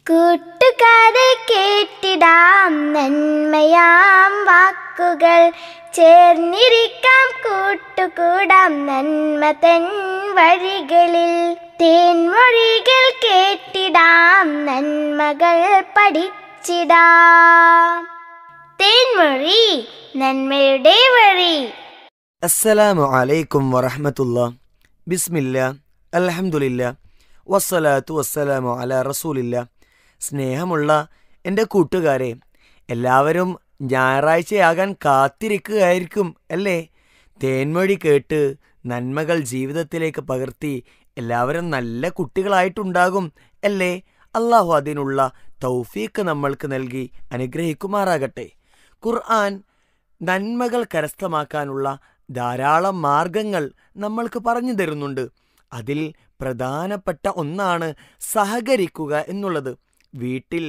കൂട്ടുകാരെ കേട്ടിടാം നന്മയാം വാക്കുകൾ, ചേർന്നിരിക്കാം കൂട്ടുകൂടാം നന്മ തൻ വഴികളിൽ. തേൻമൊഴികൾ കേട്ടിടാം നന്മകൾ പഠിച്ചിടാം. തേൻമൊഴി നന്മയുടെ വഴി. അസ്സലാമു അലൈക്കും വറഹ്മത്തുള്ളാഹി. ബിസ്മില്ലാ, അൽഹംദുലില്ലാ, വസ്സലാത്തു വസ്സലാമു അലാ റസൂലില്ലാ. സ്നേഹമുള്ള എൻ്റെ കൂട്ടുകാരെ, എല്ലാവരും ഞായറാഴ്ചയാകാൻ കാത്തിരിക്കുകയായിരിക്കും അല്ലേ? തേൻമൊഴി കേട്ട് നന്മകൾ ജീവിതത്തിലേക്ക് പകർത്തി എല്ലാവരും നല്ല കുട്ടികളായിട്ടുണ്ടാകും അല്ലേ? അള്ളാഹു അതിനുള്ള തൗഫീക്ക് നമ്മൾക്ക് നൽകി അനുഗ്രഹിക്കുമാറാകട്ടെ. ഖുർആൻ നന്മകൾ കരസ്ഥമാക്കാനുള്ള ധാരാളം മാർഗങ്ങൾ നമ്മൾക്ക് പറഞ്ഞു തരുന്നുണ്ട്. അതിൽ പ്രധാനപ്പെട്ട ഒന്നാണ് സഹകരിക്കുക എന്നുള്ളത്. വീട്ടിൽ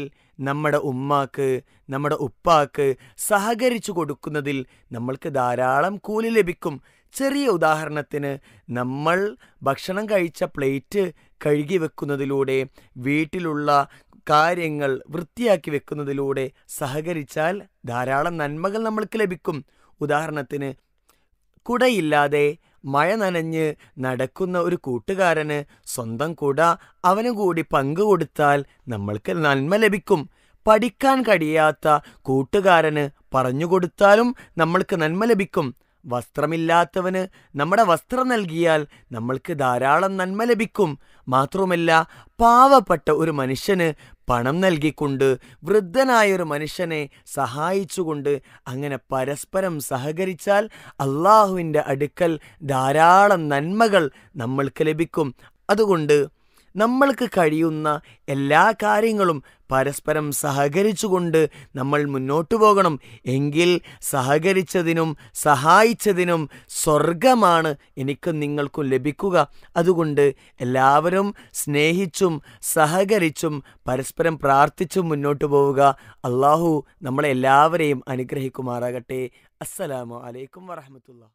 നമ്മുടെ ഉമ്മാക്ക്, നമ്മുടെ ഉപ്പാക്ക് സഹകരിച്ചു കൊടുക്കുന്നതിൽ നമ്മൾക്ക് ധാരാളം കൂലി ലഭിക്കും. ചെറിയ ഉദാഹരണത്തിന്, നമ്മൾ ഭക്ഷണം കഴിച്ച പ്ലേറ്റ് കഴുകി വെക്കുന്നതിലൂടെ, വീട്ടിലുള്ള കാര്യങ്ങൾ വൃത്തിയാക്കി വെക്കുന്നതിലൂടെ സഹകരിച്ചാൽ ധാരാളം നന്മകൾ നമ്മൾക്ക് ലഭിക്കും. ഉദാഹരണത്തിന്, കുടയില്ലാതെ മഴ നനഞ്ഞ് നടക്കുന്ന ഒരു കൂട്ടുകാരന് സ്വന്തം കുട അവന് കൂടി പങ്കുകൊടുത്താൽ നമ്മൾക്ക് നന്മ ലഭിക്കും. പഠിക്കാൻ കഴിയാത്ത കൂട്ടുകാരന് പറഞ്ഞുകൊടുത്താലും നമ്മൾക്ക് നന്മ ലഭിക്കും. വസ്ത്രമില്ലാത്തവന് നമ്മുടെ വസ്ത്രം നൽകിയാൽ നമ്മൾക്ക് ധാരാളം നന്മ ലഭിക്കും. മാത്രമല്ല, പാവപ്പെട്ട ഒരു മനുഷ്യന് പണം നൽകിക്കൊണ്ട്, വൃദ്ധനായൊരു മനുഷ്യനെ സഹായിച്ചുകൊണ്ട്, അങ്ങനെ പരസ്പരം സഹകരിച്ചാൽ അള്ളാഹുവിൻ്റെ അടുക്കൽ ധാരാളം നന്മകൾ നമ്മൾക്ക് ലഭിക്കും. അതുകൊണ്ട് നമ്മൾക്ക് കഴിയുന്ന എല്ലാ കാര്യങ്ങളും പരസ്പരം സഹകരിച്ചുകൊണ്ട് നമ്മൾ മുന്നോട്ടു പോകണം. എങ്കിൽ സഹകരിച്ചതിനും സഹായിച്ചതിനും സ്വർഗമാണ് എനിക്കും നിങ്ങൾക്കും ലഭിക്കുക. അതുകൊണ്ട് എല്ലാവരും സ്നേഹിച്ചും സഹകരിച്ചും പരസ്പരം പ്രാർത്ഥിച്ചും മുന്നോട്ടു പോവുക. അള്ളാഹു നമ്മളെ എല്ലാവരെയും അനുഗ്രഹിക്കുമാറാകട്ടെ. അസ്സലാമു അലൈക്കും വറഹ്മത്തുള്ളാഹി.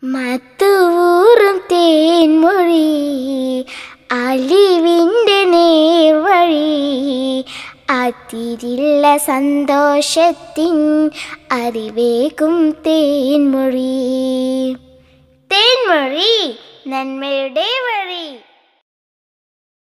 മധുവൂറും തേൻമൊഴി, അലിവിൻ്റെ നേർവഴി, അതിരില്ല സന്തോഷത്തിൻ അറിവേകും തേൻമൊഴി. തേൻമൊഴി നന്മയുടെ വഴി.